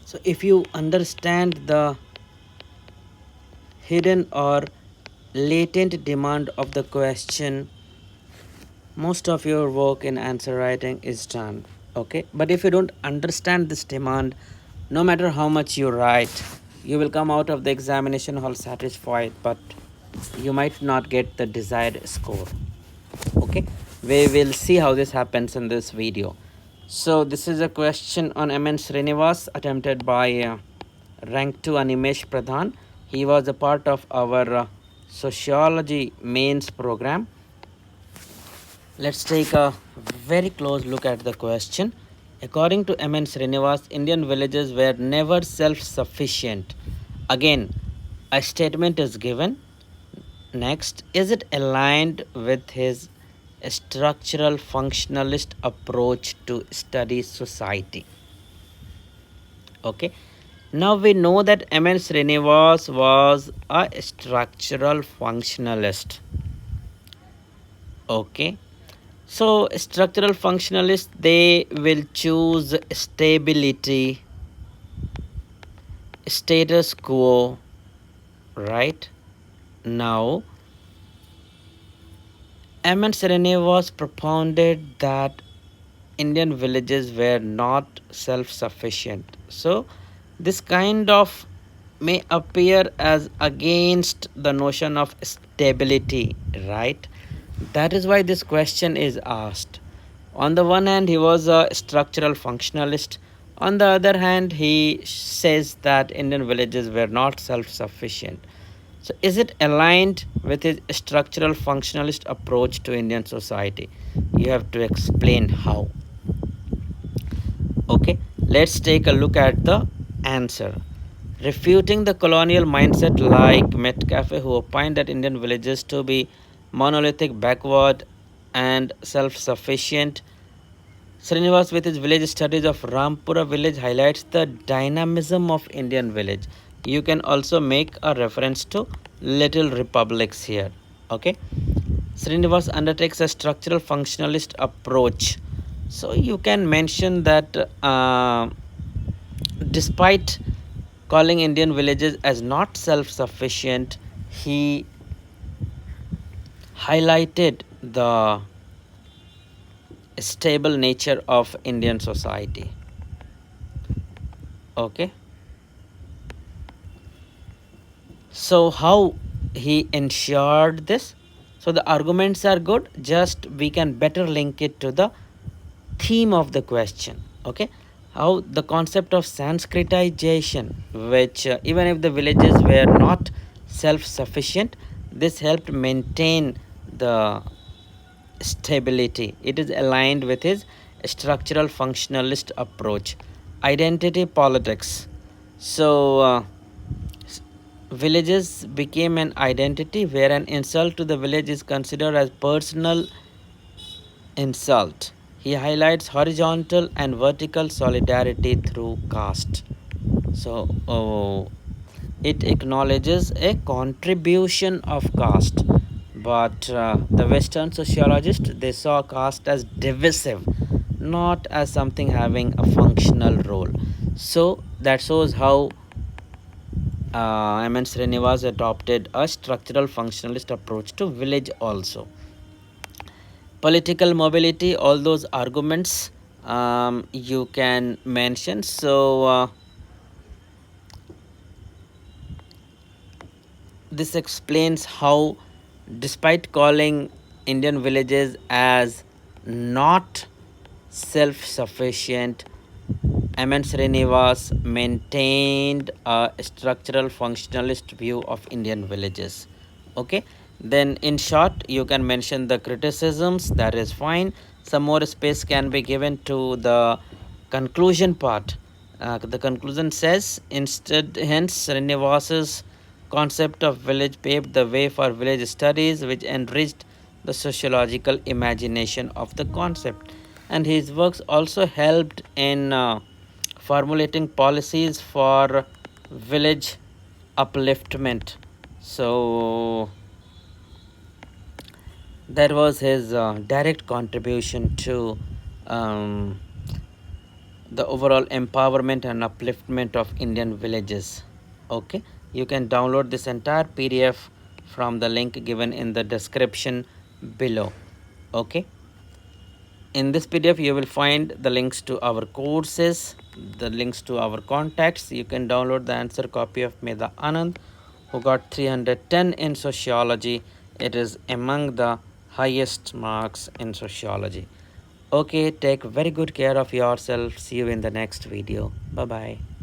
So if you understand the hidden or latent demand of the question, most of your work in answer writing is done. Okay, but if you don't understand this demand, no matter how much you write, you will come out of the examination hall satisfied, but you might not get the desired score. Okay, we will see how this happens in this video. So this is a question on MN Srinivas attempted by rank 2 Animesh Pradhan. He was a part of our sociology mains program. Let's take a very close look at the question. According to MN Srinivas, Indian villages were never self-sufficient. Again, a statement is given. Next, is it aligned with his structural functionalist approach to study society? Okay. Now we know that MN Srinivas was a structural functionalist. Okay. So structural functionalists, they will choose stability, status quo, right? Now, MN Srinivas propounded that Indian villages were not self-sufficient. So this kind of may appear as against the notion of stability, right? That is why this question is asked. On the one hand, he was a structural functionalist. On the other hand, he says that Indian villages were not self-sufficient. So is it aligned with his structural functionalist approach to Indian society? You have to explain how. Okay, let's take a look at the answer. Refuting the colonial mindset like Metcalfe, who opined that Indian villages to be monolithic, backward, and self-sufficient. Srinivas, with his village studies of Rampura village, highlights the dynamism of Indian village. You can also make a reference to little republics here. Okay, Srinivas undertakes a structural functionalist approach. So you can mention that despite calling Indian villages as not self-sufficient, he highlighted the stable nature of Indian society. Okay. So how he ensured this? So the arguments are good, just we can better link it to the theme of the question. Okay, how the concept of Sanskritization, which even if the villages were not self-sufficient, this helped maintain the stability. It is aligned with his structural functionalist approach. Identity politics. So villages became an identity where an insult to the village is considered as personal insult. He highlights horizontal and vertical solidarity through caste. So it acknowledges a contribution of caste, but the Western sociologists, they saw caste as divisive, not as something having a functional role. So that shows how MN Srinivas adopted a structural functionalist approach to village also. Political mobility, all those arguments you can mention. So this explains how, despite calling Indian villages as not self-sufficient, MN Srinivas maintained a structural functionalist view of Indian villages. Okay, then in short, you can mention the criticisms, that is fine. Some more space can be given to the conclusion part. The conclusion says, instead, hence, Srinivas's concept of village paved the way for village studies, which enriched the sociological imagination of the concept. And his works also helped in formulating policies for village upliftment. So that was his direct contribution to the overall empowerment and upliftment of Indian villages. Okay, you can download this entire PDF from the link given in the description below. Okay, in this PDF you will find the links to our courses, the links to our contacts. You can download the answer copy of Meda Anand, who got 310 in sociology. It is among the highest marks in sociology. Okay, take very good care of yourself. See you in the next video. Bye bye.